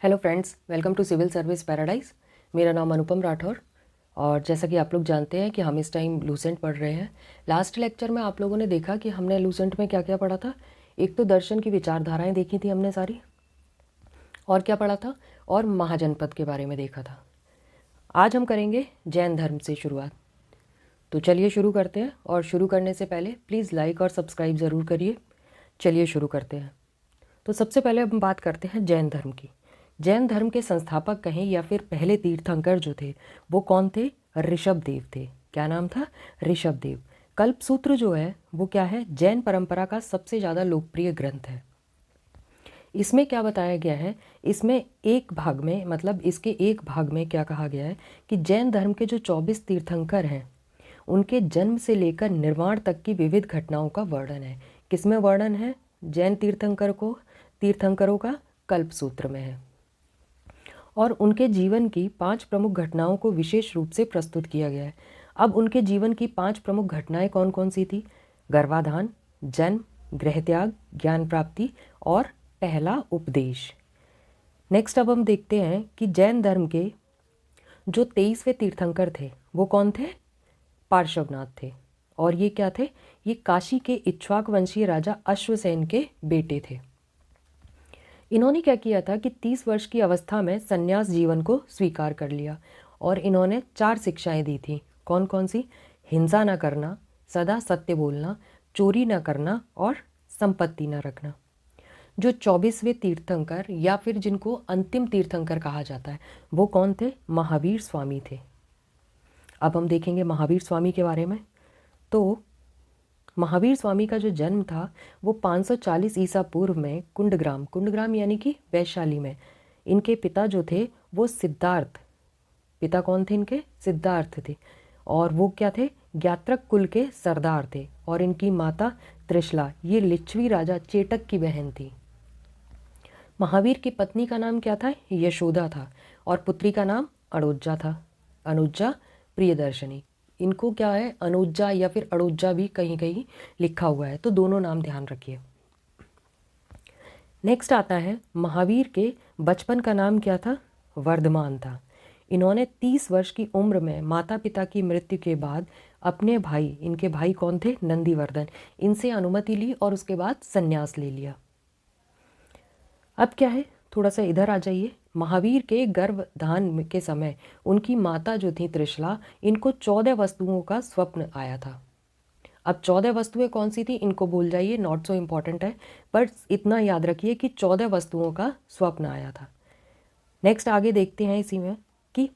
Hello friends, welcome to civil service paradise. मेरा नाम अनुपम राठौर और जैसा कि आप लोग जानते हैं कि हम इस टाइम लूसेंट पढ़ रहे हैं। लास्ट लेक्चर में आप लोगों ने देखा कि हमने लूसेंट में क्या क्या पढ़ा था। एक तो दर्शन की विचारधाराएं देखी थी हमने सारी, और क्या पढ़ा था, और महाजनपद के बारे में देखा था। आज हम करेंगे जैन धर्म से शुरुआत। तो चलिए शुरू करते हैं, और शुरू करने से पहले प्लीज़ लाइक और सब्सक्राइब ज़रूर करिए। चलिए शुरू करते हैं। तो सबसे पहले हम बात करते हैं जैन धर्म की। जैन धर्म के संस्थापक कहें या फिर पहले तीर्थंकर जो थे वो कौन थे? ऋषभ देव थे। क्या नाम था? ऋषभ देव। कल्पसूत्र जो है वो क्या है? जैन परंपरा का सबसे ज़्यादा लोकप्रिय ग्रंथ है। इसमें क्या बताया गया है? इसमें एक भाग में, मतलब इसके एक भाग में क्या कहा गया है कि जैन धर्म के जो 24 तीर्थंकर हैं उनके जन्म से लेकर निर्वाण तक की विविध घटनाओं का वर्णन है। किसमें वर्णन है जैन तीर्थंकरों का? कल्पसूत्र में है। और उनके जीवन की 5 प्रमुख घटनाओं को विशेष रूप से प्रस्तुत किया गया है। अब उनके जीवन की 5 प्रमुख घटनाएं कौन कौन सी थी? गर्भाधान, जन्म, गृहत्याग, ज्ञान प्राप्ति और पहला उपदेश। नेक्स्ट अब हम देखते हैं कि जैन धर्म के जो 23वें तीर्थंकर थे वो कौन थे? पार्श्वनाथ थे। और ये क्या थे? ये काशी के इक्ष्वाक वंशीय राजा अश्वसेन के बेटे थे। इन्होंने क्या किया था कि 30 वर्ष की अवस्था में संन्यास जीवन को स्वीकार कर लिया, और इन्होंने 4 शिक्षाएं दी थी। कौन कौन सी? हिंसा न करना, सदा सत्य बोलना, चोरी न करना और संपत्ति न रखना। जो 24वें तीर्थंकर या फिर जिनको अंतिम तीर्थंकर कहा जाता है वो कौन थे? महावीर स्वामी थे। अब हम देखेंगे महावीर स्वामी के बारे में। तो महावीर स्वामी का जो जन्म था वो 540 ईसा पूर्व में कुंडग्राम यानी कि वैशाली में। इनके पिता जो थे वो सिद्धार्थ, पिता कौन थे इनके? सिद्धार्थ थे। और वो क्या थे? ज्ञात्रक कुल के सरदार थे। और इनकी माता त्रिशला ये लिच्छवी राजा चेटक की बहन थी। महावीर की पत्नी का नाम क्या था? यशोदा था। और पुत्री का नाम अणुजा था, अनुजा प्रियदर्शनी। इनको क्या है? अनुजा या फिर अड़ुजा भी कहीं कहीं लिखा हुआ है, तो दोनों नाम ध्यान रखिए। नेक्स्ट आता है महावीर के बचपन का नाम क्या था? वर्धमान था। इन्होंने 30 वर्ष की उम्र में माता पिता की मृत्यु के बाद अपने भाई, इनके भाई कौन थे? नंदीवर्धन, इनसे अनुमति ली और उसके बाद संन्यास ले लिया। अब क्या है, थोड़ा सा इधर आ जाइए। महावीर के गर्भधान के समय उनकी माता जो थी त्रिशला, इनको 14 वस्तुओं का स्वप्न आया था। अब 14 वस्तुएं कौन सी थी इनको भूल जाइए, नॉट सो इम्पॉर्टेंट है, पर इतना याद रखिए कि 14 वस्तुओं का स्वप्न आया था। नेक्स्ट आगे देखते हैं इसी में कि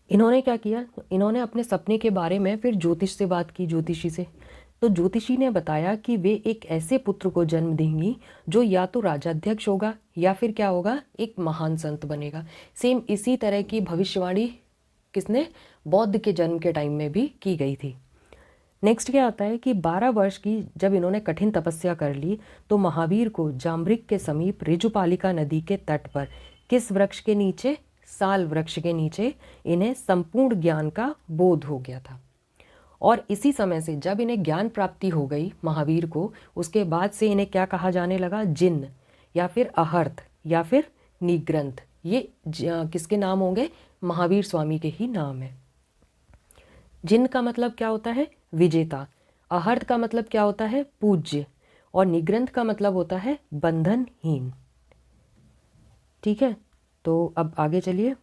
इन्होंने क्या किया। इन्होंने अपने सपने के बारे में फिर ज्योतिष से बात की, ज्योतिषी से। तो ज्योतिषी ने बताया कि वे एक ऐसे पुत्र को जन्म देंगी जो या तो राजाध्यक्ष होगा या फिर क्या होगा? एक महान संत बनेगा। सेम इसी तरह की भविष्यवाणी किसने? बौद्ध के जन्म के टाइम में भी की गई थी। नेक्स्ट क्या आता है कि 12 वर्ष की जब इन्होंने कठिन तपस्या कर ली तो महावीर को जाम्बरिक के समीप ऋजुपालिका नदी के तट पर किस वृक्ष के नीचे? साल वृक्ष के नीचे इन्हें संपूर्ण ज्ञान का बोध हो गया था। और इसी समय से जब इन्हें ज्ञान प्राप्ति हो गई महावीर को, उसके बाद से इन्हें क्या कहा जाने लगा? जिन या फिर अहर्थ या फिर निग्रंथ। ये किसके नाम होंगे? महावीर स्वामी के ही नाम है। जिन का मतलब क्या होता है? विजेता। अहर्थ का मतलब क्या होता है? पूज्य। और निग्रंथ का मतलब होता है बंधनहीन। ठीक है, तो अब आगे चलिए।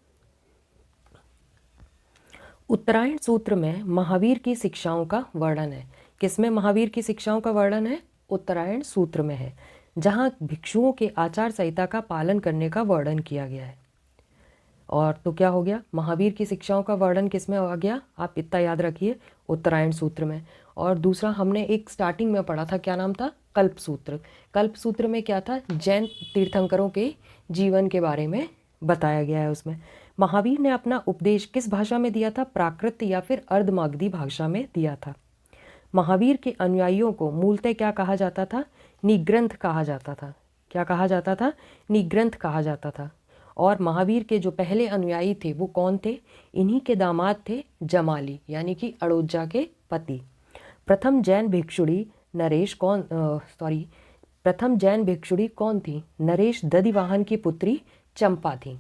उत्तरायण सूत्र में महावीर की शिक्षाओं का वर्णन है। किसमें महावीर की शिक्षाओं का वर्णन है? उत्तरायण सूत्र में है, जहाँ भिक्षुओं के आचार संहिता का पालन करने का वर्णन किया गया है। और तो क्या हो गया? महावीर की शिक्षाओं का वर्णन किसमें आ गया? आप इतना याद रखिए, उत्तरायण सूत्र में। और दूसरा हमने एक स्टार्टिंग में पढ़ा था, क्या नाम था? कल्पसूत्र। कल्पसूत्र में क्या था? जैन तीर्थंकरों के जीवन के बारे में बताया गया है। उसमें महावीर ने अपना उपदेश किस भाषा में दिया था? प्राकृत या फिर अर्धमागधी भाषा में दिया था। महावीर के अनुयायियों को मूलतः क्या कहा जाता था? निग्रंथ कहा जाता था। क्या कहा जाता था? निग्रंथ कहा जाता था। और महावीर के जो पहले अनुयायी थे वो कौन थे? इन्हीं के दामाद थे जमाली, यानी कि अड़ोजा के पति। प्रथम जैन भिक्षुणी नरेश प्रथम जैन भिक्षुणी कौन थी? नरेश दधिवाहन की पुत्री चंपा थी।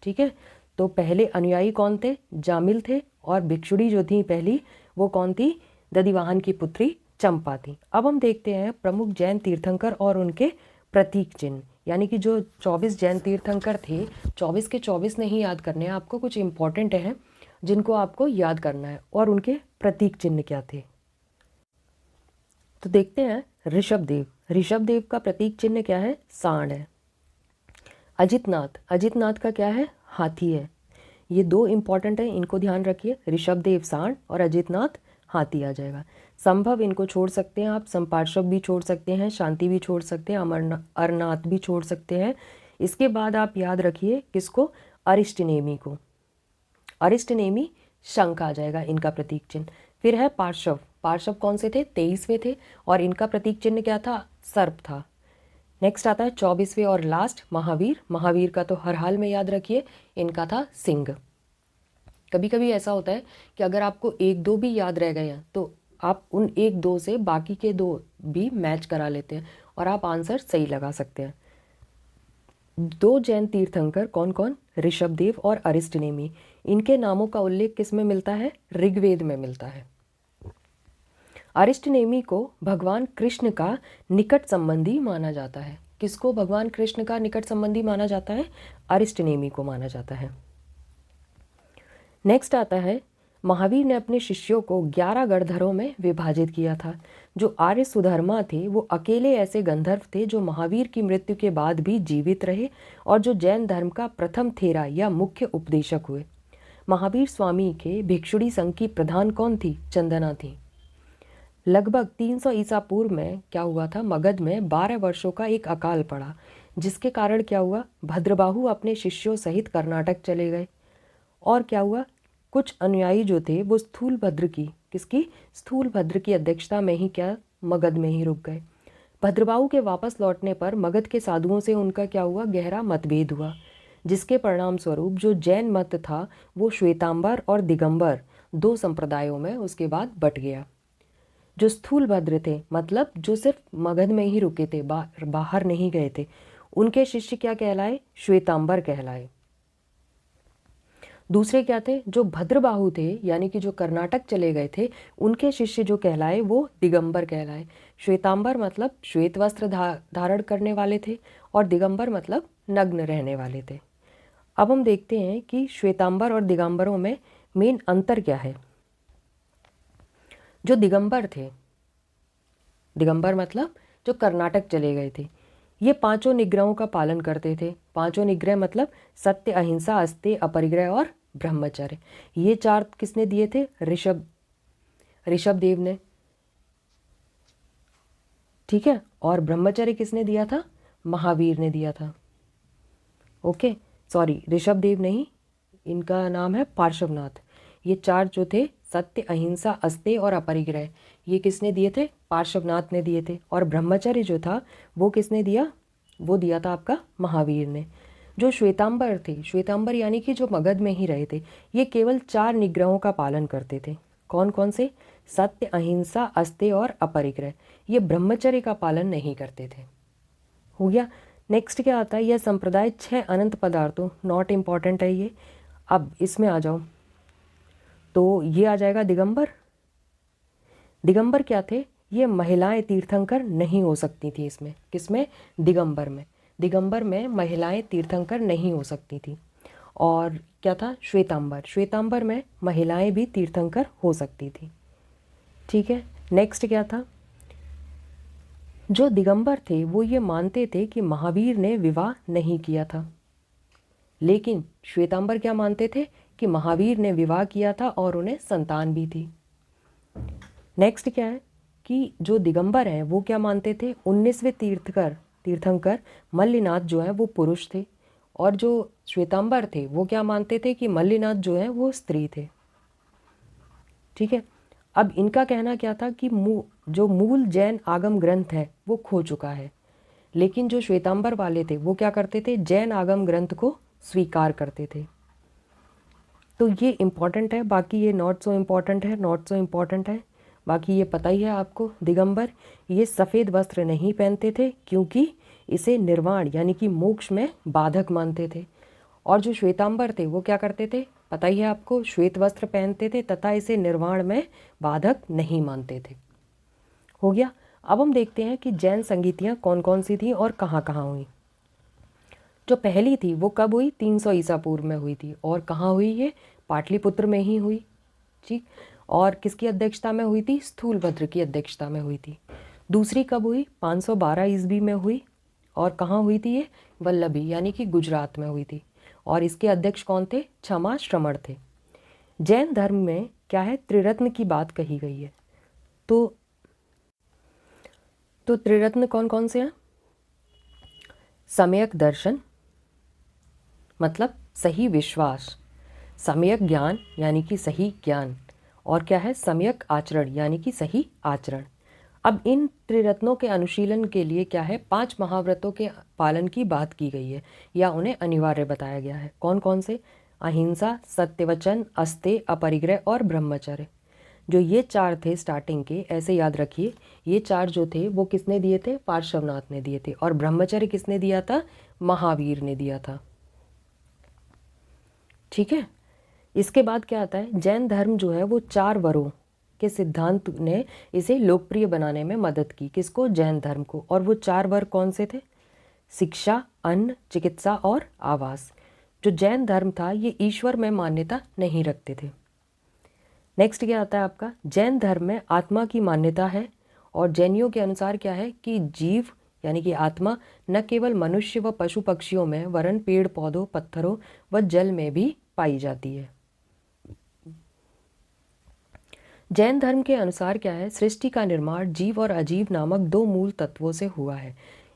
ठीक है, तो पहले अनुयायी कौन थे? जामिल थे, और भिक्षुणी जो थी पहली वो कौन थी? दधिवाहन की पुत्री चंपा थी। अब हम देखते हैं प्रमुख जैन तीर्थंकर और उनके प्रतीक चिन्ह, यानी कि जो 24 जैन तीर्थंकर थे, 24 के 24 नहीं याद करने हैं आपको, कुछ इंपॉर्टेंट हैं जिनको आपको याद करना है, और उनके प्रतीक चिन्ह क्या थे। तो देखते हैं ऋषभदेव। ऋषभदेव का प्रतीक चिन्ह क्या है? सांड है। अजितनाथ, अजितनाथ का क्या है? हाथी है। ये दो इंपॉर्टेंट है, इनको ध्यान रखिए। ऋषभदेव सांड और अजितनाथ हाथी आ जाएगा। संभव इनको छोड़ सकते हैं आप, संपार्श्व भी छोड़ सकते हैं, शांति भी छोड़ सकते हैं, अरनाथ भी छोड़ सकते हैं। इसके बाद आप याद रखिए किसको? अरिष्टनेमी को। अरिष्टनेमी शंख आ जाएगा इनका प्रतीक चिन्ह। फिर है पार्श्व। पार्श्व कौन से थे? 23वें थे, और इनका प्रतीक चिन्ह क्या था? सर्प था। नेक्स्ट आता है 24वें और लास्ट महावीर। महावीर का तो हर हाल में याद रखिए, इनका था सिंह। कभी कभी ऐसा होता है कि अगर आपको एक दो भी याद रह गए हैं तो आप उन एक दो से बाकी के दो भी मैच करा लेते हैं और आप आंसर सही लगा सकते हैं। दो जैन तीर्थंकर कौन कौन? ऋषभदेव और अरिष्टनेमी। इनके नामों का उल्लेख किस में मिलता है? ऋग्वेद में मिलता है। अरिष्टनेमी को भगवान कृष्ण का निकट संबंधी माना जाता है। किसको भगवान कृष्ण का निकट संबंधी माना जाता है? अरिष्टनेमी को माना जाता है। नेक्स्ट आता है महावीर ने अपने शिष्यों को 11 गणधरों में विभाजित किया था। जो आर्य सुधर्मा थे वो अकेले ऐसे गंधर्व थे जो महावीर की मृत्यु के बाद भी जीवित रहे और जो जैन धर्म का प्रथम थेरा या मुख्य उपदेशक हुए। महावीर स्वामी के भिक्षुणी संघ की प्रधान कौन थी? चंदना थी। लगभग 300 ईसा पूर्व में क्या हुआ था? मगध में 12 वर्षों का एक अकाल पड़ा, जिसके कारण क्या हुआ? भद्रबाहु अपने शिष्यों सहित कर्नाटक चले गए। और क्या हुआ? कुछ अनुयायी जो थे वो स्थूलभद्र की, किसकी? स्थूलभद्र की अध्यक्षता में ही क्या मगध में ही रुक गए। भद्रबाहु के वापस लौटने पर मगध के साधुओं से उनका क्या हुआ? गहरा मतभेद हुआ, जिसके परिणाम स्वरूप जो जैन मत था वो श्वेतांबर और दिगंबर दो संप्रदायों में उसके बाद बट गया। जो स्थूलभद्र थे, मतलब जो सिर्फ मगध में ही रुके थे, बाहर नहीं गए थे, उनके शिष्य क्या कहलाए? श्वेतांबर कहलाए। दूसरे क्या थे? जो भद्रबाहु थे, यानी कि जो कर्नाटक चले गए थे, उनके शिष्य जो कहलाए वो दिगंबर कहलाए। श्वेतांबर मतलब श्वेत वस्त्र धारण करने वाले थे, और दिगंबर मतलब नग्न रहने वाले थे। अब हम देखते हैं कि श्वेतांबर और दिगंबरों में मेन अंतर क्या है। जो दिगंबर थे, दिगंबर मतलब जो कर्नाटक चले गए थे, ये पांचों निग्रहों का पालन करते थे। पांचों निग्रह मतलब सत्य, अहिंसा, अस्तेय, अपरिग्रह और ब्रह्मचर्य। ये चार किसने दिए थे? ऋषभदेव ने। ठीक है, और ब्रह्मचर्य किसने दिया था? महावीर ने दिया था। ओके, सॉरी, ऋषभदेव नहीं, इनका नाम है पार्श्वनाथ। ये चार जो थे, सत्य, अहिंसा, अस्तेय और अपरिग्रह, ये किसने दिए थे? पार्श्वनाथ ने दिए थे। और ब्रह्मचर्य जो था वो किसने दिया? वो दिया था आपका महावीर ने। जो श्वेतांबर थे, श्वेतांबर यानी कि जो मगध में ही रहे थे, ये केवल 4 निग्रहों का पालन करते थे। कौन कौन से? सत्य, अहिंसा, अस्तेय और अपरिग्रह। ये ब्रह्मचर्य का पालन नहीं करते थे। हो गया। नेक्स्ट क्या आता है? यह संप्रदाय 6 अनंत पदार्थों, नॉट इम्पॉर्टेंट है ये। अब इसमें आ जाओ, तो ये आ जाएगा दिगंबर। दिगंबर क्या थे? ये महिलाएं तीर्थंकर नहीं हो सकती थी इसमें। किसमें? दिगंबर में। दिगंबर में महिलाएं तीर्थंकर नहीं हो सकती थी। और क्या था? श्वेतांबर। श्वेतांबर में महिलाएं भी तीर्थंकर हो सकती थी। ठीक है, नेक्स्ट क्या था? जो दिगंबर थे वो ये मानते थे कि महावीर ने विवाह नहीं किया था, लेकिन श्वेतांबर क्या मानते थे? कि महावीर ने विवाह किया था और उन्हें संतान भी थी। नेक्स्ट क्या है कि जो दिगंबर हैं वो क्या मानते थे? 19वें तीर्थंकर मल्लिनाथ जो है वो पुरुष थे, और जो श्वेतांबर थे वो क्या मानते थे? कि मल्लिनाथ जो है वो स्त्री थे। ठीक है, अब इनका कहना क्या था कि जो मूल जैन आगम ग्रंथ है वो खो चुका है, लेकिन जो श्वेतांबर वाले थे वो क्या करते थे? जैन आगम ग्रंथ को स्वीकार करते थे। तो ये इम्पॉर्टेंट है, बाकी ये नॉट सो इम्पॉर्टेंट है, नॉट सो इम्पॉर्टेंट है। बाकी ये पता ही है आपको। दिगंबर ये सफ़ेद वस्त्र नहीं पहनते थे क्योंकि इसे निर्वाण यानी कि मोक्ष में बाधक मानते थे। और जो श्वेतांबर थे वो क्या करते थे, पता ही है आपको, श्वेत वस्त्र पहनते थे तथा इसे निर्वाण में बाधक नहीं मानते थे। हो गया। अब हम देखते हैं कि जैन संगीतियाँ कौन कौन सी थी और कहाँ कहाँ हुई। जो पहली थी वो कब हुई, 300 ईसा पूर्व में हुई थी। और कहाँ हुई ये, पाटलिपुत्र में ही हुई। ठीक। और किसकी अध्यक्षता में हुई थी, स्थूलभद्र की अध्यक्षता में हुई थी। दूसरी कब हुई, 512 ईस्वी में हुई। और कहाँ हुई थी ये, वल्लभी यानी कि गुजरात में हुई थी। और इसके अध्यक्ष कौन थे, क्षमा श्रमण थे। जैन धर्म में क्या है, त्रिरत्न की बात कही गई है। तो त्रिरत्न कौन कौन से हैं, सम्यक दर्शन मतलब सही विश्वास, सम्यक ज्ञान यानी कि सही ज्ञान, और क्या है, सम्यक आचरण यानी कि सही आचरण। अब इन त्रिरत्नों के अनुशीलन के लिए क्या है, 5 महाव्रतों के पालन की बात की गई है या उन्हें अनिवार्य बताया गया है। कौन कौन से, अहिंसा, सत्यवचन, अस्तेय, अपरिग्रह और ब्रह्मचर्य। जो ये 4 थे स्टार्टिंग के, ऐसे याद रखिए, ये 4 जो थे वो किसने दिए थे, पार्श्वनाथ ने दिए थे। और ब्रह्मचर्य किसने दिया था, महावीर ने दिया था। ठीक है। इसके बाद क्या आता है, जैन धर्म जो है वो 4 वरों के सिद्धांत ने इसे लोकप्रिय बनाने में मदद की। किसको, जैन धर्म को। और वो 4 वर कौन से थे, शिक्षा, अन्न, चिकित्सा और आवास। जो जैन धर्म था ये ईश्वर में मान्यता नहीं रखते थे। नेक्स्ट क्या आता है आपका, जैन धर्म में आत्मा की मान्यता है। और जैनियों के अनुसार क्या है कि जीव यानी कि आत्मा न केवल मनुष्य व पशु पक्षियों में वरन पेड़ पौधों, पत्थरों व जल में भी पाई जाती है। जैन धर्म के अनुसार क्या है, सृष्टि का निर्माण जीव और अजीव नामक 2 मूल तत्वों से हुआ है।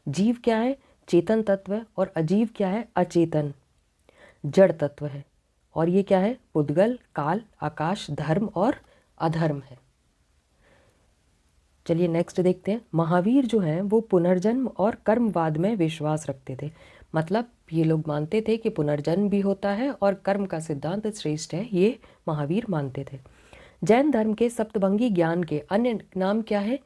जीव क्या है, चेतन तत्व है, और अजीव क्या है, अचेतन जड़ तत्व है। और ये क्या है, पुद्गल, काल, आकाश, धर्म और अधर्म है। चलिए नेक्स्ट देखते हैं। महावीर जो हैं वो पुनर्जन्म और कर्मवाद में विश्वास रखते थे। मतलब ये लोग मानते थे कि पुनर्जन्म भी होता है और कर्म का सिद्धांत श्रेष्ठ है, ये महावीर मानते थे। जैन धर्म के सप्तभंगी ज्ञान के अन्य नाम क्या है,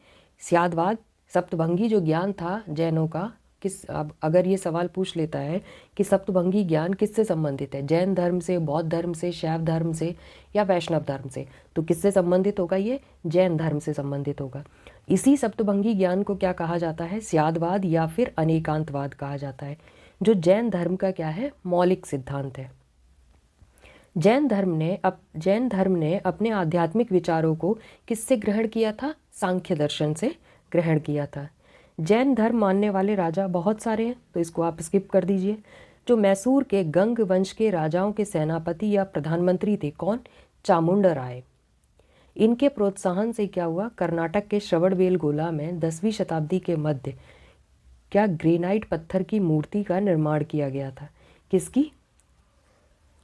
स्यादवाद। सप्तभंगी जो ज्ञान था जैनों का, किस, अब अगर ये सवाल पूछ लेता है कि सप्तभंगी ज्ञान किससे संबंधित है, जैन धर्म से, बौद्ध धर्म से, शैव धर्म से या वैष्णव धर्म से, तो किससे संबंधित होगा, ये जैन धर्म से संबंधित होगा। इसी सप्तभंगी ज्ञान को क्या कहा जाता है, स्यादवाद या फिर अनेकांतवाद कहा जाता है, जो जैन धर्म का क्या है, मौलिक सिद्धांत है। जैन धर्म ने अपने आध्यात्मिक विचारों को किससे ग्रहण किया था, सांख्य दर्शन से ग्रहण किया था। जैन धर्म मानने वाले राजा बहुत सारे हैं, तो इसको आप स्किप कर दीजिए। जो मैसूर के गंग वंश के राजाओं के सेनापति या प्रधानमंत्री थे, कौन, चामुंड राय। इनके प्रोत्साहन से क्या हुआ, कर्नाटक के श्रवणबेलगोला में 10वीं शताब्दी के मध्य क्या ग्रेनाइट पत्थर की मूर्ति का निर्माण किया गया था। किसकी,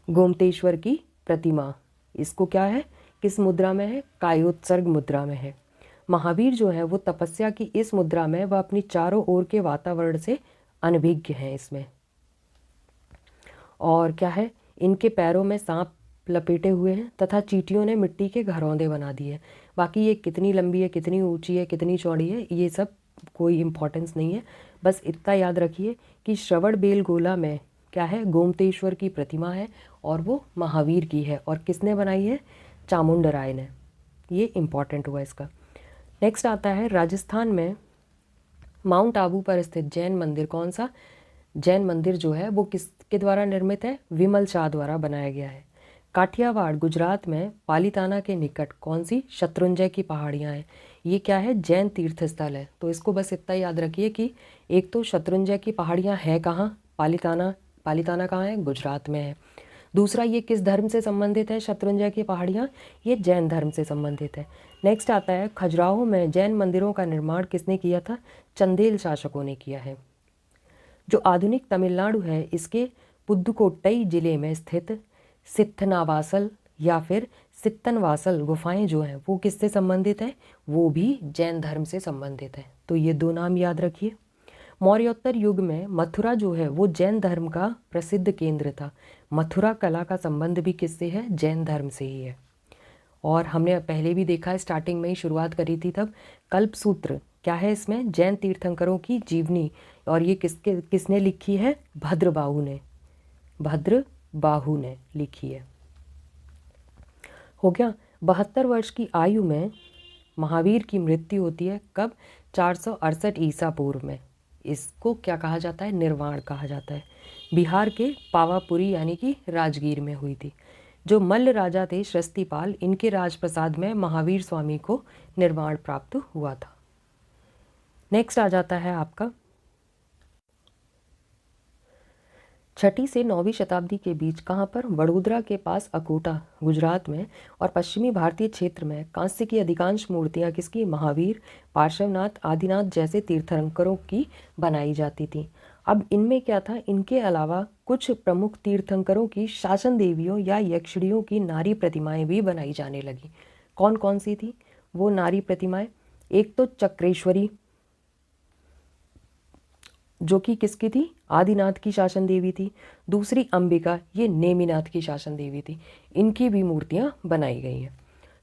गोमतेश्वर की प्रतिमा। इसको क्या है, किस मुद्रा में है, कायोत्सर्ग मुद्रा में है। महावीर जो है वो तपस्या की इस मुद्रा में वह अपनी चारों ओर के वातावरण से अनभिज्ञ हैं इसमें। और क्या है, इनके पैरों में सांप लपेटे हुए हैं तथा चींटियों ने मिट्टी के घरौंदे बना दिए। बाकी ये कितनी लंबी है, कितनी ऊंची है, कितनी चौड़ी है, ये सब कोई इम्पोर्टेंस नहीं है। बस इतना याद रखिए कि श्रवणबेलगोला में क्या है, गोमतेश्वर की प्रतिमा है और वो महावीर की है। और किसने बनाई है, चामुंड राय ने। ये इम्पॉर्टेंट हुआ इसका। नेक्स्ट आता है, राजस्थान में माउंट आबू पर स्थित जैन मंदिर कौन सा, जैन मंदिर जो है वो किसके द्वारा निर्मित है, विमल शाह द्वारा बनाया गया है। काठियावाड़ गुजरात में पालीताना के निकट कौन सी, शत्रुंजय की पहाड़ियाँ हैं। ये क्या है, जैन तीर्थ स्थल है। तो इसको बस इतना याद रखिए कि एक तो शत्रुंजय की पहाड़ियाँ है कहाँ, पालीताना कहाँ है, गुजरात में है। दूसरा, ये किस धर्म से संबंधित है, शत्रुंजय की पहाड़ियाँ, ये जैन धर्म से संबंधित है। नेक्स्ट आता है, खजुराहो में जैन मंदिरों का निर्माण किसने किया था, चंदेल शासकों ने किया है। जो आधुनिक तमिलनाडु है, इसके पुदुकोट्टई जिले में स्थित सित्थनावासल या फिर सित्तनवासल गुफाएं जो हैं वो किससे संबंधित है, वो भी जैन धर्म से संबंधित है। तो ये 2 नाम याद रखिए। मौर्योत्तर युग में मथुरा जो है वो जैन धर्म का प्रसिद्ध केंद्र था। मथुरा कला का संबंध भी किससे है, जैन धर्म से ही है। और हमने पहले भी देखा है, स्टार्टिंग में ही शुरुआत करी थी तब। कल्पसूत्र क्या है इसमें? जैन तीर्थंकरों की जीवनी, और ये किसने लिखी है? भद्रबाहु ने लिखी है। हो गया। 72 वर्ष की आयु में महावीर की मृत्यु होती है। कब? 468 ईसा पूर्व में। इसको क्या कहा जाता है? निर्वाण कहा जाता है। बिहार के पावापुरी यानी कि राजगीर में हुई थी। जो मल्ल राजा थे श्रस्तिपाल, इनके राजप्रसाद में महावीर स्वामी को निर्वाण प्राप्त हुआ था। नेक्स्ट आ जाता है आपका 6वीं से 9वीं शताब्दी के बीच। कहाँ पर? वडोदरा के पास अकोटा, गुजरात में, और पश्चिमी भारतीय क्षेत्र में कांस्य की अधिकांश मूर्तियाँ किसकी? महावीर, पार्श्वनाथ, आदिनाथ जैसे तीर्थंकरों की बनाई जाती थी। अब इनमें क्या था? इनके अलावा कुछ प्रमुख तीर्थंकरों की शासन देवियों या यक्षिणियों की नारी प्रतिमाएं भी बनाई जाने लगी। कौन कौन सी थी वो नारी प्रतिमाएं? एक तो चक्रेश्वरी, जो कि किसकी थी? आदिनाथ की शासन देवी थी। दूसरी अंबिका, ये नेमिनाथ की शासन देवी थी। इनकी भी मूर्तियां बनाई गई हैं।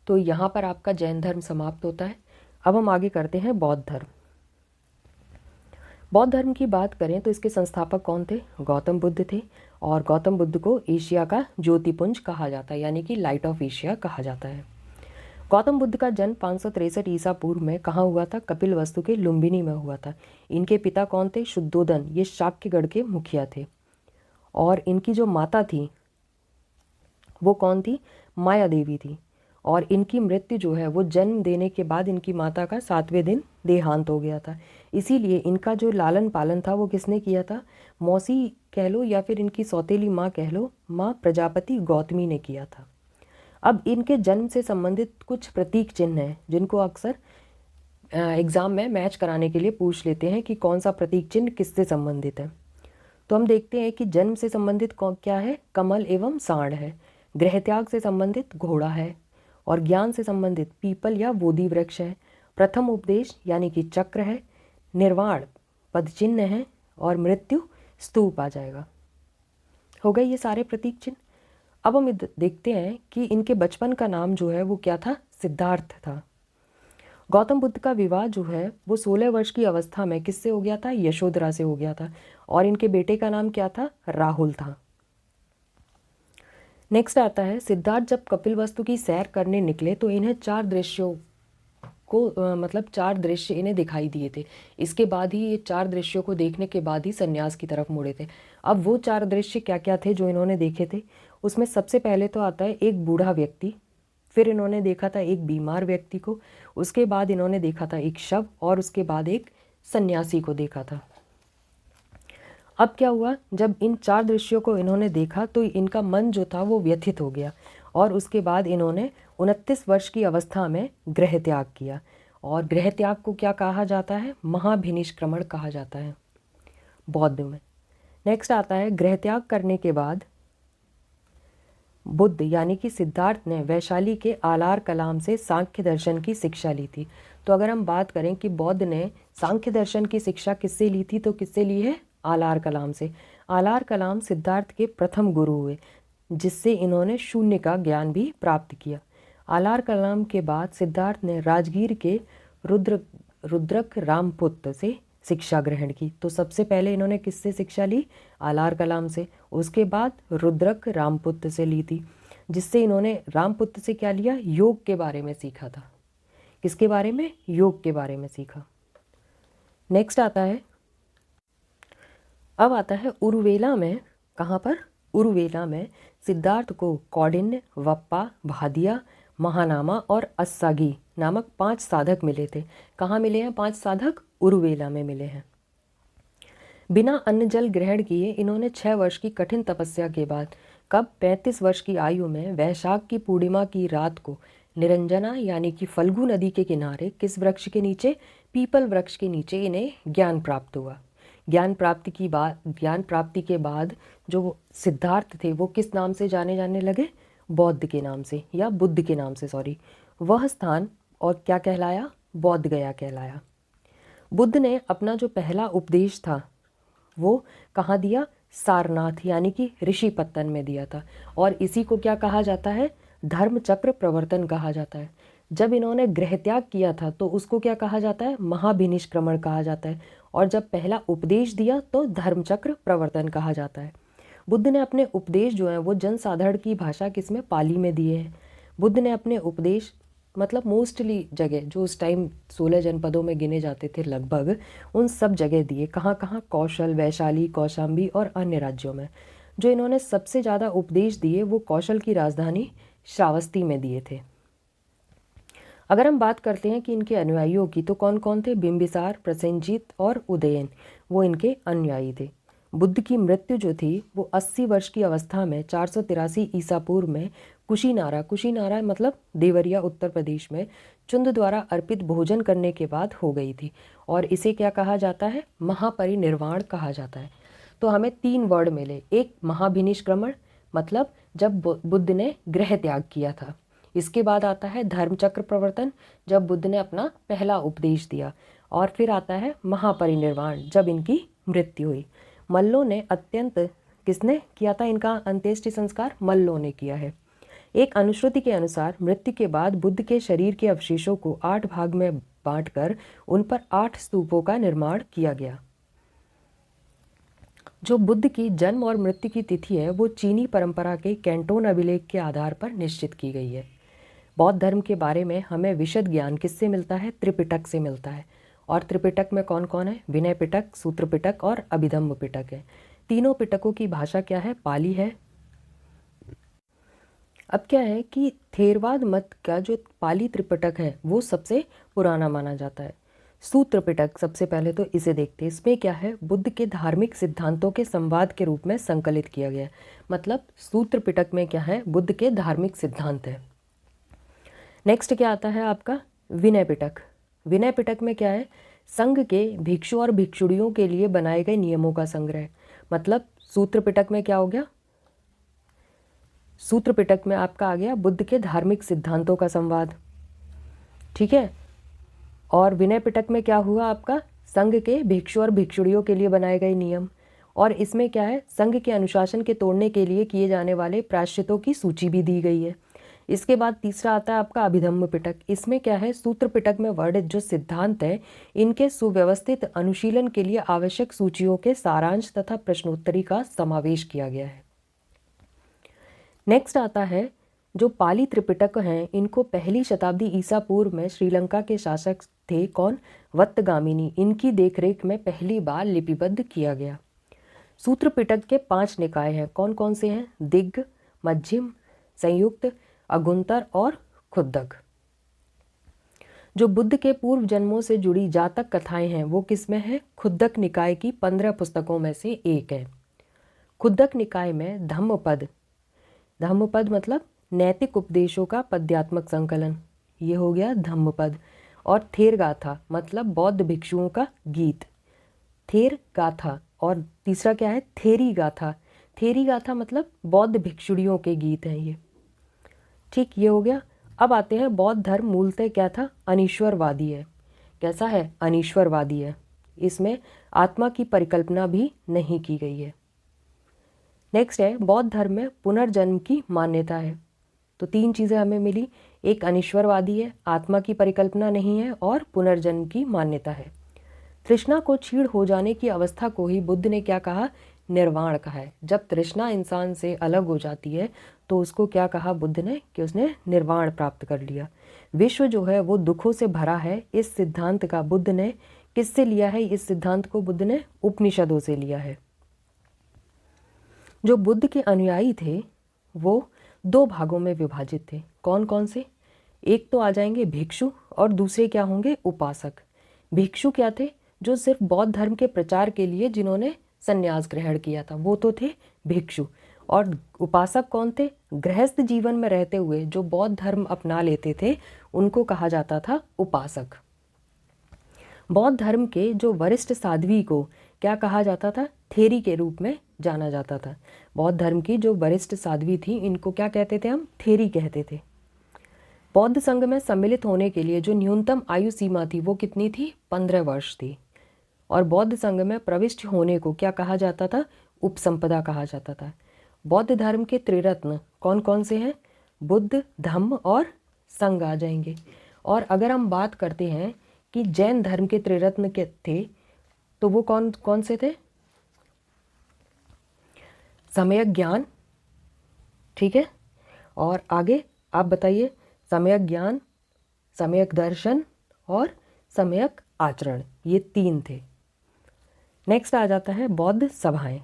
तो यहाँ पर आपका जैन धर्म समाप्त होता है। अब हम आगे करते हैं बौद्ध धर्म। बौद्ध धर्म की बात करें तो इसके संस्थापक कौन थे? गौतम बुद्ध थे। और गौतम बुद्ध को एशिया का ज्योतिपुंज कहा जाता है, यानी कि लाइट ऑफ एशिया कहा जाता है। गौतम बुद्ध का जन्म 563 ईसा पूर्व में कहाँ हुआ था? कपिलवस्तु के लुम्बिनी में हुआ था। इनके पिता कौन थे? शुद्धोदन, ये शाक्यगढ़ के मुखिया थे। और इनकी जो माता थी वो कौन थी? माया देवी थी। और इनकी मृत्यु जो है वो जन्म देने के बाद इनकी माता का 7वें दिन देहांत हो गया था। इसीलिए इनका जो लालन पालन था वो किसने किया था? मौसी कह लो या फिर इनकी सौतेली माँ कह लो, माँ प्रजापति गौतमी ने किया था। अब इनके जन्म से संबंधित कुछ प्रतीक चिन्ह हैं जिनको अक्सर एग्ज़ाम में मैच कराने के लिए पूछ लेते हैं कि कौन सा प्रतीक चिन्ह किससे संबंधित है। तो हम देखते हैं कि जन्म से संबंधित क्या है? कमल एवं सांड है। गृह त्याग से संबंधित घोड़ा है। और ज्ञान से संबंधित पीपल या बोधि वृक्ष है। प्रथम उपदेश यानी कि चक्र है। निर्वाण पद चिन्ह है। और मृत्यु स्तूप आ जाएगा। हो गए ये सारे प्रतीक चिन्ह। अब हम देखते हैं कि इनके बचपन का नाम जो है वो क्या था? सिद्धार्थ था। गौतम बुद्ध का विवाह जो है वो 16 वर्ष की अवस्था में किससे हो गया था? यशोधरा से हो गया था। और इनके बेटे का नाम क्या था? राहुल था। नेक्स्ट आता है, सिद्धार्थ जब कपिलवस्तु की सैर करने निकले तो इन्हें 4 दृश्यों को 4 दृश्य इन्हें दिखाई दिए थे। इसके बाद ही ये 4 दृश्यों को देखने के बाद ही संन्यास की तरफ मुड़े थे। अब वो 4 दृश्य क्या क्या थे जो इन्होंने देखे थे? उसमें सबसे पहले तो आता है एक बूढ़ा व्यक्ति, फिर इन्होंने देखा था एक बीमार व्यक्ति को, उसके बाद इन्होंने देखा था एक शव, और उसके बाद एक सन्यासी को देखा था। अब क्या हुआ? जब इन 4 दृश्यों को इन्होंने देखा तो इनका मन जो था वो व्यथित हो गया, और उसके बाद इन्होंने 29 वर्ष की अवस्था में गृह त्याग किया। और गृह त्याग को क्या कहा जाता है? महाभिनिष्क्रमण कहा जाता है बौद्ध में। नेक्स्ट आता है, गृह त्याग करने के बाद बुद्ध यानी कि सिद्धार्थ ने वैशाली के आलार कलाम से सांख्य दर्शन की शिक्षा ली थी। तो अगर हम बात करें कि बौद्ध ने सांख्य दर्शन की शिक्षा किससे ली थी, तो किससे ली है? आलार कलाम से। आलार कलाम सिद्धार्थ के प्रथम गुरु हुए, जिससे इन्होंने शून्य का ज्ञान भी प्राप्त किया। आलार कलाम के बाद सिद्धार्थ ने राजगीर के रुद्रक रामपुत्र से शिक्षा ग्रहण की। तो सबसे पहले इन्होंने किससे शिक्षा ली? आलार कलाम से। उसके बाद रुद्रक रामपुत्र से ली थी, जिससे इन्होंने रामपुत्र से क्या लिया? योग के बारे में सीखा था। किसके बारे में? योग के बारे में सीखा। नेक्स्ट आता है, अब आता है उरुवेला में। कहाँ पर? उरुवेला में सिद्धार्थ को कौंडिन्य, वप्पा, भादिया, महानामा और अस्सागी नामक 5 साधक मिले थे। कहाँ मिले हैं 5 साधक? उरुवेला में मिले हैं। बिना अन्न जल ग्रहण किए इन्होंने 6 वर्ष की कठिन तपस्या के बाद, कब? 35 वर्ष की आयु में वैशाख की पूर्णिमा की रात को निरंजना यानी कि फल्गु नदी के किनारे किस वृक्ष के नीचे? पीपल वृक्ष के नीचे इन्हें ज्ञान प्राप्त हुआ। ज्ञान प्राप्ति के बाद जो सिद्धार्थ थे वो किस नाम से जाने लगे? बौद्ध के नाम से, या बुद्ध के नाम से, सॉरी। वह स्थान और क्या कहलाया? बौद्ध गया कहलाया। बुद्ध ने अपना जो पहला उपदेश था वो कहाँ दिया? सारनाथ यानी कि ऋषिपत्तन में दिया था। और इसी को क्या कहा जाता है? धर्म चक्र प्रवर्तन कहा जाता है। जब इन्होंने गृह त्याग किया था तो उसको क्या कहा जाता है? महाभिनिष्क्रमण कहा जाता है। और जब पहला उपदेश दिया तो धर्मचक्र प्रवर्तन कहा जाता है। बुद्ध ने अपने उपदेश जो हैं वो जनसाधारण की भाषा किसमें? पाली में दिए हैं। बुद्ध ने अपने उपदेश मतलब मोस्टली जगह जो उस टाइम 16 जनपदों में गिने जाते थे लगभग, उन सब जगह दिए। कहाँ कहाँ? कौशल, वैशाली, कौशाम्बी और अन्य राज्यों में। जो इन्होंने सबसे ज़्यादा उपदेश दिए वो कौशल की राजधानी श्रावस्ती में दिए थे। अगर हम बात करते हैं कि इनके अनुयायियों की, तो कौन कौन थे? बिंबिसार, प्रसेनजीत और उदयन, वो इनके अनुयायी थे। बुद्ध की मृत्यु जो थी वो 80 वर्ष की अवस्था में 483 ईसा पूर्व में कुशीनारा मतलब देवरिया उत्तर प्रदेश में चुंद द्वारा अर्पित भोजन करने के बाद हो गई थी। और इसे क्या कहा जाता है? महापरिनिर्वाण कहा जाता है। तो हमें 3 वर्ड मिले। एक महाभिनिष्क्रमण मतलब जब बुद्ध ने गृह त्याग किया था। इसके बाद आता है धर्मचक्र प्रवर्तन, जब बुद्ध ने अपना पहला उपदेश दिया। और फिर आता है महापरिनिर्वाण, जब इनकी मृत्यु हुई। मल्लों ने अत्यंत, किसने किया था इनका अंत्येष्टि संस्कार? मल्लों ने किया है। एक अनुश्रुति के अनुसार मृत्यु के बाद बुद्ध के शरीर के अवशेषों को 8 भाग में बांटकर उन पर 8 स्तूपों का निर्माण किया गया। जो बुद्ध की जन्म और मृत्यु की तिथि है वो चीनी परंपरा के कैंटोन अभिलेख के आधार पर निश्चित की गई है। बौद्ध धर्म के बारे में हमें विशद ज्ञान किससे मिलता है? त्रिपिटक से मिलता है। और त्रिपिटक में कौन कौन है? विनय पिटक, सूत्र पिटक और अभिधम्म पिटक है। तीनों पिटकों की भाषा क्या है? पाली है। अब क्या है कि थेरवाद मत का जो पाली त्रिपिटक है वो सबसे पुराना माना जाता है। सूत्र पिटक सबसे पहले तो इसे देखते हैं। इसमें क्या है? बुद्ध के धार्मिक सिद्धांतों के संवाद के रूप में संकलित किया गया है। मतलब सूत्र पिटक में क्या है? बुद्ध के धार्मिक सिद्धांत है। नेक्स्ट क्या आता है आपका? विनय पिटक। विनय पिटक में क्या है? संघ के भिक्षु और भिक्षुणियों के लिए बनाए गए नियमों का संग्रह। मतलब सूत्र पिटक में क्या हो गया? सूत्र पिटक में आपका आ गया बुद्ध के धार्मिक सिद्धांतों का संवाद, ठीक है। और विनय पिटक में क्या हुआ आपका? संघ के भिक्षु और भिक्षुणियों के लिए बनाए गए नियम। और इसमें क्या है? संघ के अनुशासन के तोड़ने के लिए किए जाने वाले प्रायश्चितों की सूची भी दी गई है। इसके बाद तीसरा आता है आपका अभिधम्म पिटक। इसमें क्या है? सूत्र पिटक में वर्णित जो सिद्धांत है इनके सुव्यवस्थित अनुशीलन के लिए आवश्यक सूचियों के सारांश तथा प्रश्नोत्तरी का समावेश किया गया है। नेक्स्ट आता है जो पाली त्रिपिटक हैं, इनको पहली शताब्दी ईसा पूर्व में श्रीलंका के शासक थे कौन? वत्तगामिनी। इनकी देखरेख में पहली बार लिपिबद्ध किया गया। सूत्र पिटक के 5 निकाय हैं। कौन कौन से हैं? दिग्ग, मध्यम, संयुक्त, अगुंतर और खुद्दक। जो बुद्ध के पूर्व जन्मों से जुड़ी जातक कथाएं हैं वो किसमें है? खुद्दक निकाय की 15 पुस्तकों में से एक है। खुद्दक निकाय में धम्मपद, धम्मपद मतलब नैतिक उपदेशों का पद्यात्मक संकलन, ये हो गया धम्मपद। और थेर गाथा मतलब बौद्ध भिक्षुओं का गीत, थेर गाथा। और तीसरा क्या है? थेरी गाथा। थेरी गाथा मतलब बौद्ध भिक्षुणियों के गीत हैं ये, ठीक, ये हो गया। अब आते हैं बौद्ध धर्म मूलतः क्या था? अनीश्वरवादी है। कैसा है? अनीश्वरवादी है। इसमें आत्मा की परिकल्पना भी नहीं की गई है। नेक्स्ट है बौद्ध धर्म में पुनर्जन्म की मान्यता है। तो 3 चीज़ें हमें मिली, एक अनीश्वरवादी है, आत्मा की परिकल्पना नहीं है और पुनर्जन्म की मान्यता है। तृष्णा को क्षीण हो जाने की अवस्था को ही बुद्ध ने क्या कहा? निर्वाण कहा है। जब तृष्णा इंसान से अलग हो जाती है तो उसको क्या कहा बुद्ध ने? कि उसने निर्वाण प्राप्त कर लिया। विश्व जो है वो दुखों से भरा है। इस सिद्धांत का बुद्ध ने किससे लिया है? इस सिद्धांत को बुद्ध ने उपनिषदों से लिया है। जो बुद्ध के अनुयायी थे वो 2 भागों में विभाजित थे। कौन कौन से? एक तो आ जाएंगे भिक्षु और दूसरे क्या होंगे? उपासक। भिक्षु क्या थे? जो सिर्फ बौद्ध धर्म के प्रचार के लिए जिन्होंने संन्यास ग्रहण किया था वो तो थे भिक्षु। और उपासक कौन थे? गृहस्थ जीवन में रहते हुए जो बौद्ध धर्म अपना लेते थे उनको कहा जाता था उपासक। बौद्ध धर्म के जो वरिष्ठ साध्वी को क्या कहा जाता था? थेरी के रूप में जाना जाता था। बौद्ध धर्म की जो वरिष्ठ साध्वी थी इनको क्या कहते थे? हम थेरी कहते थे। बौद्ध संघ में सम्मिलित होने के लिए जो न्यूनतम आयु सीमा थी वो कितनी थी? 15 वर्ष थी। और बौद्ध संघ में प्रविष्ट होने को क्या कहा जाता था? उपसंपदा कहा जाता था। बौद्ध धर्म के त्रिरत्न कौन कौन से हैं? बुद्ध, धम्म और संघ आ जाएंगे। और अगर हम बात करते हैं कि जैन धर्म के त्रिरत्न के थे, तो वो कौन कौन से थे? सम्यक ज्ञान, ठीक है, और आगे आप बताइए। सम्यक ज्ञान, सम्यक दर्शन और सम्यक आचरण, ये 3 थे। नेक्स्ट आ जाता है बौद्ध सभाएं।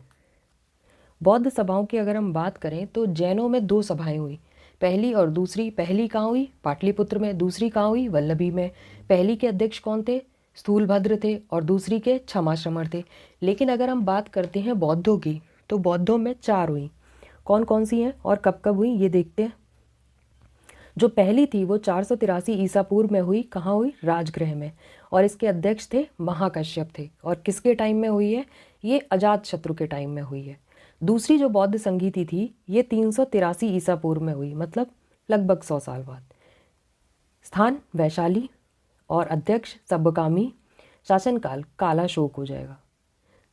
बौद्ध सभाओं की अगर हम बात करें तो जैनों में 2 सभाएं हुई, पहली और दूसरी। पहली कहाँ हुई? पाटलिपुत्र में। दूसरी कहाँ हुई? वल्लभी में। पहली के अध्यक्ष कौन थे? स्थूलभद्र थे, और दूसरी के क्षमाश्रमण थे। लेकिन अगर हम बात करते हैं बौद्धों की, तो बौद्धों में 4 हुई। कौन कौन सी हैं और कब कब हुई, ये देखते हैं। जो पहली थी वो 483 ईसा पूर्व में हुई। कहाँ हुई? राजगृह में। और इसके अध्यक्ष थे महाकश्यप थे। और किसके टाइम में हुई है? ये अजात शत्रु के टाइम में हुई है। दूसरी जो बौद्ध संगीति थी, ये 383 ईसा पूर्व में हुई, मतलब लगभग 100 साल बाद। स्थान वैशाली और अध्यक्ष सब्बकामी। शासनकाल कालाशोक हो जाएगा।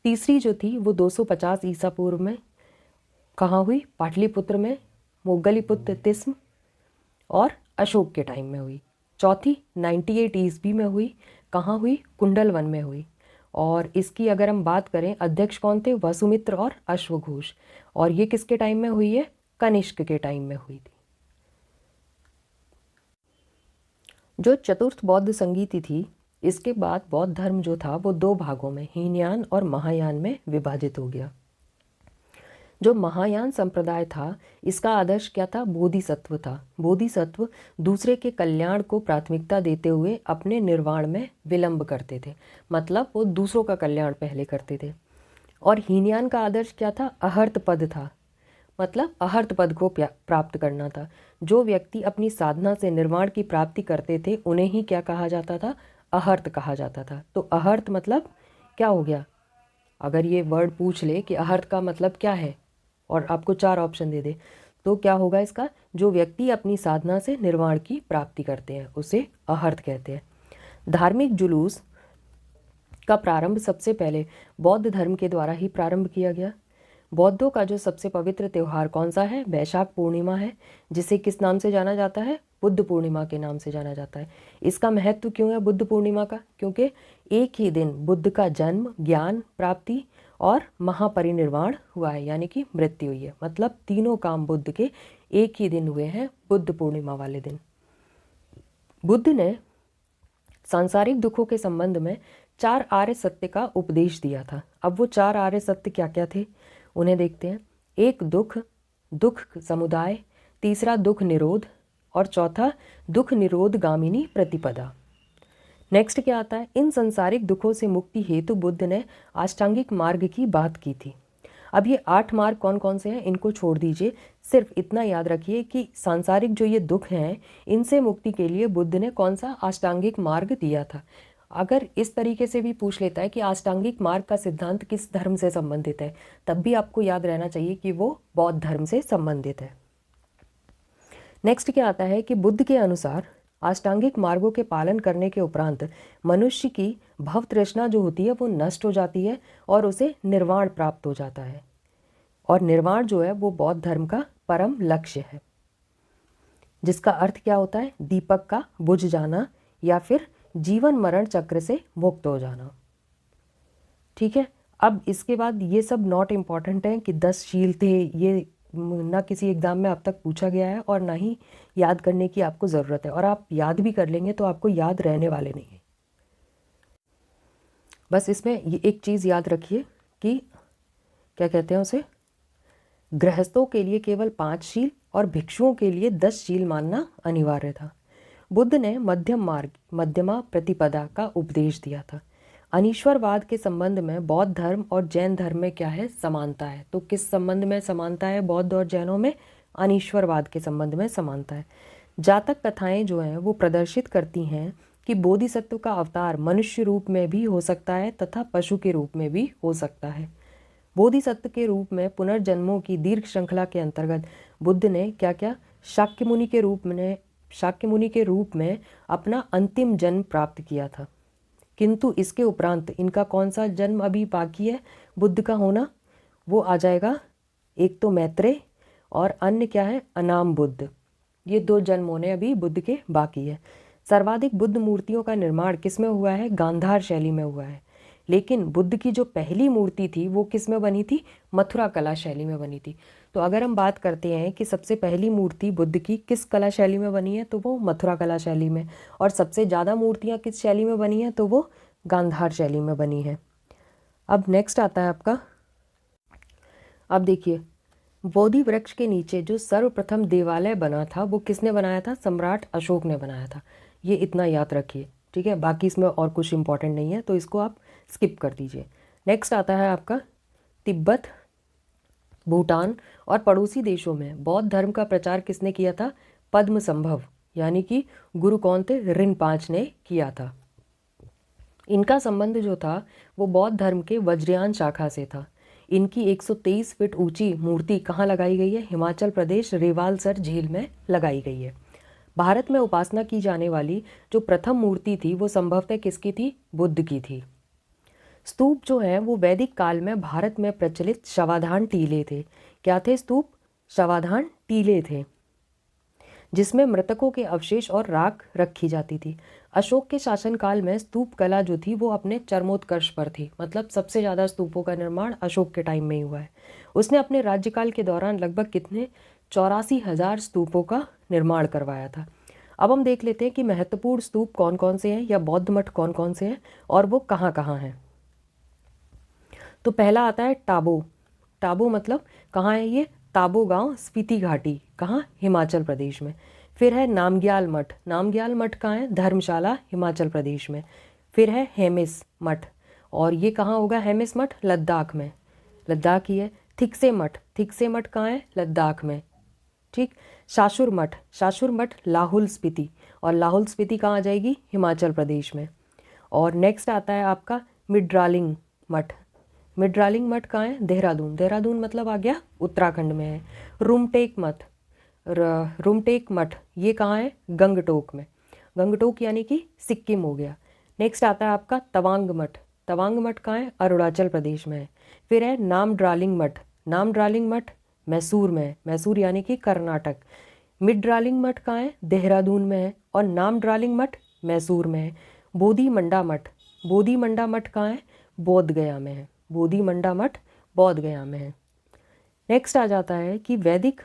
तीसरी जो थी वो 250 ईसा पूर्व में कहाँ हुई? पाटलिपुत्र में। मोगलीपुत्र तिस्म और अशोक के टाइम में हुई। चौथी 98 ईस्वी में हुई। कहाँ हुई? कुंडलवन में हुई। और इसकी अगर हम बात करें, अध्यक्ष कौन थे? वसुमित्र और अश्वघोष। और ये किसके टाइम में हुई है? कनिष्क के टाइम में हुई थी। जो चतुर्थ बौद्ध संगीति थी, इसके बाद बौद्ध धर्म जो था वो 2 भागों में, हीनयान और महायान में विभाजित हो गया। जो महायान संप्रदाय था, इसका आदर्श क्या था? बोधिसत्व था। बोधिसत्व दूसरे के कल्याण को प्राथमिकता देते हुए अपने निर्वाण में विलंब करते थे, मतलब वो दूसरों का कल्याण पहले करते थे। और हीनयान का आदर्श क्या था? अहर्त पद था, मतलब अहर्त पद को प्राप्त करना था। जो व्यक्ति अपनी साधना से निर्वाण की प्राप्ति करते थे, उन्हें ही क्या कहा जाता था? अहर्त कहा जाता था। तो अहर्त मतलब क्या हो गया? अगर ये वर्ड पूछ ले कि अहर्त का मतलब क्या है, और आपको 4 ऑप्शन दे दे, तो क्या होगा इसका? जो व्यक्ति अपनी साधना से निर्वाण की प्राप्ति करते हैं, उसे अहर्त कहते हैं। धार्मिक जुलूस का प्रारंभ सबसे पहले बौद्ध धर्म के द्वारा ही प्रारंभ किया गया। बौद्धों का जो सबसे पवित्र त्यौहार कौन सा है? वैशाख पूर्णिमा है, जिसे किस नाम से जाना जाता है? बुद्ध पूर्णिमा के नाम से जाना जाता है। इसका महत्व क्यों है बुद्ध पूर्णिमा का? क्योंकि एक ही दिन बुद्ध का जन्म, ज्ञान प्राप्ति और महापरिनिर्वाण हुआ है, यानी कि मृत्यु हुई है। मतलब तीनों काम बुद्ध के एक ही दिन हुए हैं, बुद्ध पूर्णिमा वाले दिन। बुद्ध ने सांसारिक दुखों के संबंध में 4 आर्य सत्य का उपदेश दिया था। अब वो 4 आर्य सत्य क्या क्या थे, उन्हें देखते हैं। एक दुख, दुख समुदाय। तीसरा दुख निरोध। और चौथा दुख निरोध गामिनी प्रतिपदा। नेक्स्ट क्या आता है? इन संसारिक दुखों से मुक्ति हेतु बुद्ध ने अष्टांगिक मार्ग की बात की थी। अब ये 8 मार्ग कौन कौन से हैं, इनको छोड़ दीजिए। सिर्फ इतना याद रखिए कि सांसारिक जो ये दुख हैं, इनसे मुक्ति के लिए बुद्ध ने कौन सा अष्टांगिक मार्ग दिया था। अगर इस तरीके से भी पूछ लेता है कि अष्टांगिक मार्ग का सिद्धांत किस धर्म से संबंधित है, तब भी आपको याद रहना चाहिए कि वो बौद्ध धर्म से संबंधित है। नेक्स्ट क्या आता है कि बुद्ध के अनुसार अष्टांगिक मार्गों के पालन करने के उपरांत मनुष्य की भव तृष्णा जो होती है वो नष्ट हो जाती है और उसे निर्वाण प्राप्त हो जाता है। और निर्वाण जो है वो बौद्ध धर्म का परम लक्ष्य है, जिसका अर्थ क्या होता है? दीपक का बुझ जाना या फिर जीवन मरण चक्र से मुक्त हो जाना। ठीक है। अब इसके बाद ये सब नॉट इम्पॉर्टेंट है कि 10 शील थे, ये ना किसी एग्ज़ाम में अब तक पूछा गया है और ना ही याद करने की आपको ज़रूरत है। और आप याद भी कर लेंगे तो आपको याद रहने वाले नहीं है। बस इसमें ये एक चीज़ याद रखिए कि क्या कहते हैं उसे, गृहस्थों के लिए केवल 5 शील और भिक्षुओं के लिए 10 शील मानना अनिवार्य था। बुद्ध ने मध्यम मार्ग, मध्यमा प्रतिपदा का उपदेश दिया था। अनीश्वरवाद के संबंध में बौद्ध धर्म और जैन धर्म में क्या है? समानता है। तो किस संबंध में समानता है बौद्ध और जैनों में? अनीश्वरवाद के संबंध में समानता है। जातक कथाएं जो हैं वो प्रदर्शित करती हैं कि बोधिसत्व का अवतार मनुष्य रूप में भी हो सकता है तथा पशु के रूप में भी हो सकता है। बोधिसत्व के रूप में पुनर्जन्मों की दीर्घ श्रृंखला के अंतर्गत बुद्ध ने क्या क्या? शाक्य मुनि के रूप में अपना अंतिम जन्म प्राप्त किया था। किंतु इसके उपरांत इनका कौन सा जन्म अभी बाकी है बुद्ध का होना? वो आ जाएगा, एक तो मैत्रेय और अन्य क्या है? अनाम बुद्ध। ये 2 जन्म होने अभी बुद्ध के बाकी है। सर्वाधिक बुद्ध मूर्तियों का निर्माण किस में हुआ है? गांधार शैली में हुआ है। लेकिन बुद्ध की जो पहली मूर्ति थी वो किस में बनी थी? मथुरा कला शैली में बनी थी। तो अगर हम बात करते हैं कि सबसे पहली मूर्ति बुद्ध की किस कला शैली में बनी है, तो वो मथुरा कला शैली में। और सबसे ज़्यादा मूर्तियाँ किस शैली में बनी हैं? तो वो गांधार शैली में बनी है। अब नेक्स्ट आता है आपका, अब देखिए, बोधि वृक्ष के नीचे जो सर्वप्रथम देवालय बना था वो किसने बनाया था? सम्राट अशोक ने बनाया था। ये इतना याद रखिए, ठीक है। बाकी इसमें और कुछ इंपॉर्टेंट नहीं है, तो इसको आप स्किप कर दीजिए। नेक्स्ट आता है आपका, तिब्बत, भूटान और पड़ोसी देशों में बौद्ध धर्म का प्रचार किसने किया था? पद्म संभव, यानी कि गुरु कौन थे? रिनपांच ने किया था। इनका संबंध जो था वो बौद्ध धर्म के वज्रयान शाखा से था। इनकी 123 फीट ऊंची मूर्ति कहाँ लगाई गई है? हिमाचल प्रदेश रेवालसर झील में लगाई गई है। भारत में उपासना की जाने वाली जो प्रथम मूर्ति थी वो संभवतः किसकी थी? बुद्ध की थी। स्तूप जो है वो वैदिक काल में भारत में प्रचलित शवाधान टीले थे। क्या थे स्तूप? शवाधान टीले थे, जिसमें मृतकों के अवशेष और राख रखी जाती थी। अशोक के शासनकाल में स्तूप कला जो थी वो अपने चरमोत्कर्ष पर थी। मतलब सबसे ज़्यादा स्तूपों का निर्माण अशोक के टाइम में ही हुआ है। उसने अपने राज्यकाल के दौरान लगभग कितने? 84,000 स्तूपों का निर्माण करवाया था। अब हम देख लेते हैं कि महत्वपूर्ण स्तूप कौन कौन से हैं या बौद्ध मठ कौन कौन से हैं और वो कहाँ कहाँ हैं। तो पहला आता है टाबो। टाबो मतलब कहाँ है ये? ताबो गांव, स्पीति घाटी, कहाँ? हिमाचल प्रदेश में। फिर है नामग्याल मठ। नामग्याल मठ कहाँ है? धर्मशाला, हिमाचल प्रदेश में। फिर है हेमिस मठ, और ये कहाँ होगा हेमिस मठ? लद्दाख में, लद्दाख ही है। थिकसे मठ, थिकसे मठ कहाँ है? लद्दाख में, ठीक। शाशुर मठ, शाशुर मठ लाहौल स्पीति, और लाहौल स्पीति कहाँ आ जाएगी? हिमाचल प्रदेश में। और नेक्स्ट आता है आपका मिड्रालिंग मठ। मिड्रालिंग मठ कहाँ है? देहरादून, देहरादून मतलब आ गया उत्तराखंड में है। रूमटेक मठ, रूमटेक मठ ये कहाँ है? गंगटोक में, गंगटोक यानी कि सिक्किम हो गया। नेक्स्ट आता है आपका तवांग मठ। तवांग मठ कहाँ है? अरुणाचल प्रदेश में है। फिर है नामड्रालिंग मठ। नामड्रालिंग मठ मैसूर में है, मैसूर यानी कि कर्नाटक। मिड्रालिंग मठ कहाँ है? देहरादून में है। और नामड्रालिंग मठ मैसूर में है। बोधि मंडा मठ, बोधि मंडा मठ कहाँ है? बोध गया में है, बोधि मंडा मठ बोध गया में है। नेक्स्ट आ जाता है कि वैदिक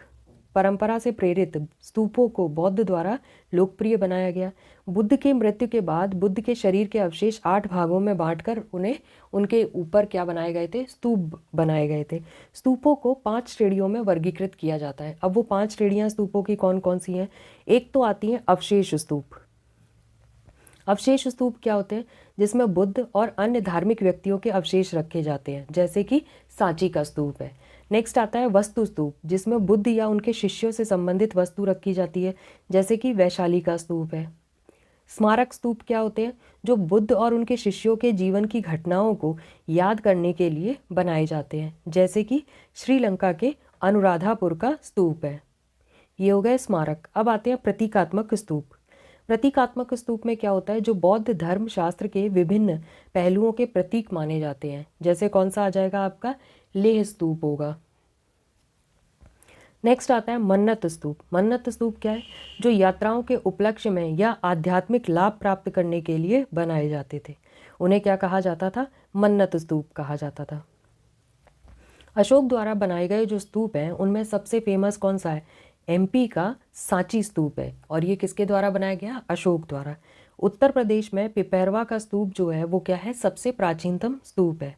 परंपरा से प्रेरित स्तूपों को बौद्ध द्वारा लोकप्रिय बनाया गया। बुद्ध के मृत्यु के बाद बुद्ध के शरीर के अवशेष 8 भागों में बांटकर उन्हें उनके ऊपर क्या बनाए गए थे? स्तूप बनाए गए थे। स्तूपों को 5 श्रेणियों में वर्गीकृत किया जाता है। अब वो 5 श्रेणियां स्तूपों की कौन कौन सी हैं? एक तो आती है अवशेष स्तूप। अवशेष स्तूप क्या होते हैं? जिसमें बुद्ध और अन्य धार्मिक व्यक्तियों के अवशेष रखे जाते हैं, जैसे कि सांची का स्तूप है। नेक्स्ट आता है वस्तु स्तूप, जिसमें बुद्ध या उनके शिष्यों से संबंधित वस्तु रखी जाती है, जैसे कि वैशाली का स्तूप है। स्मारक स्तूप क्या होते हैं? जो बुद्ध और उनके शिष्यों के जीवन की घटनाओं को याद करने के लिए बनाए जाते हैं, जैसे कि श्रीलंका के अनुराधापुर का स्तूप है। ये हो गए स्मारक। अब आते हैं प्रतीकात्मक स्तूप। प्रतीकात्मक स्तूप में क्या होता है? जो बौद्ध धर्म शास्त्र के विभिन्न पहलुओं के प्रतीक माने जाते हैं, जैसे कौन सा आ जाएगा आपका? लेह स्तूप होगा। नेक्स्ट आता है मन्नत स्तूप। मन्नत स्तूप क्या है? जो यात्राओं के उपलक्ष्य में या आध्यात्मिक लाभ प्राप्त करने के लिए बनाए जाते थे, उन्हें क्या कहा जाता था? मन्नत स्तूप कहा जाता था। अशोक द्वारा बनाए गए जो स्तूप हैं उनमें सबसे फेमस कौन सा है? एमपी का सांची स्तूप है, और ये किसके द्वारा बनाया गया? अशोक द्वारा। उत्तर प्रदेश में पिपरवा का स्तूप जो है वो क्या है? सबसे प्राचीनतम स्तूप है।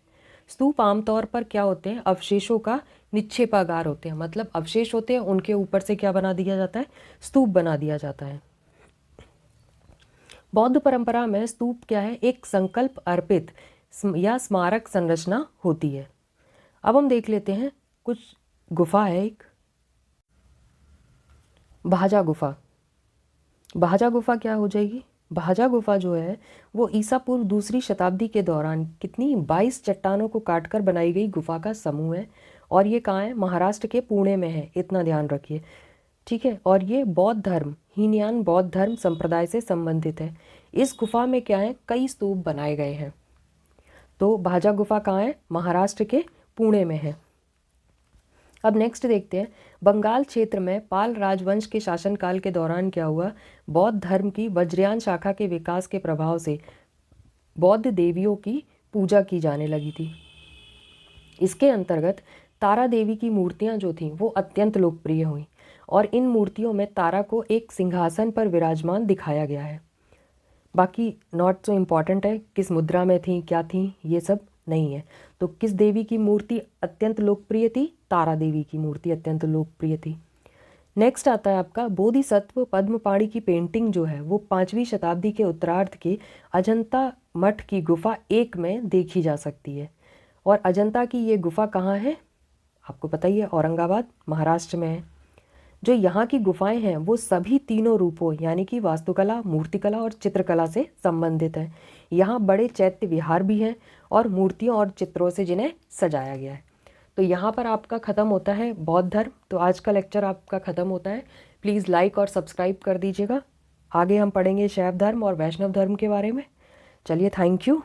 स्तूप आमतौर पर क्या होते हैं? अवशेषों का निक्षेपागार होते हैं, मतलब अवशेष होते हैं उनके ऊपर से क्या बना दिया जाता है? स्तूप बना दिया जाता है। बौद्ध परंपरा में स्तूप क्या है? एक संकल्प अर्पित या स्मारक संरचना होती है। अब हम देख लेते हैं कुछ गुफा है। एक भाजा गुफा। भाजा गुफा क्या हो जाएगी? भाजा गुफा जो है वो ईसा पूर्व 2री शताब्दी के दौरान कितनी 22 चट्टानों को काटकर बनाई गई गुफा का समूह है, और ये कहाँ है? महाराष्ट्र के पुणे में है, इतना ध्यान रखिए, ठीक है। और ये बौद्ध धर्म, हीनयान बौद्ध धर्म संप्रदाय से संबंधित है। इस गुफा में क्या है? कई स्तूप बनाए गए हैं। तो भाजा गुफा कहाँ है? महाराष्ट्र के पुणे में है। अब नेक्स्ट देखते हैं बंगाल क्षेत्र में पाल राजवंश के शासनकाल के दौरान क्या हुआ। बौद्ध धर्म की वज्रयान शाखा के विकास के प्रभाव से बौद्ध देवियों की पूजा की जाने लगी थी। इसके अंतर्गत तारा देवी की मूर्तियां जो थीं वो अत्यंत लोकप्रिय हुईं और इन मूर्तियों में तारा को एक सिंहासन पर विराजमान दिखाया गया है। बाकी नॉट सो इम्पॉर्टेंट है किस मुद्रा में थी क्या थी, ये सब नहीं है। तो किस देवी की मूर्ति अत्यंत लोकप्रिय थी? तारा देवी की मूर्ति अत्यंत लोकप्रिय थी। नेक्स्ट आता है आपका बोधिसत्व पद्मपाणि की पेंटिंग जो है वो 5वीं शताब्दी के उत्तरार्ध के अजंता मठ की गुफा 1 में देखी जा सकती है। और अजंता की ये गुफा कहाँ है? आपको पता ही है, औरंगाबाद महाराष्ट्र में है। जो यहाँ की गुफाएं हैं वो सभी तीनों रूपों यानी कि वास्तुकला, मूर्तिकला और चित्रकला से संबंधित हैं। यहाँ बड़े चैत्य विहार भी हैं और मूर्तियों और चित्रों से जिन्हें सजाया गया है। तो यहाँ पर आपका ख़त्म होता है बौद्ध धर्म। तो आज का लेक्चर आपका ख़त्म होता है। प्लीज़ लाइक और सब्सक्राइब कर दीजिएगा। आगे हम पढ़ेंगे शैव धर्म और वैष्णव धर्म के बारे में। चलिए, थैंक यू।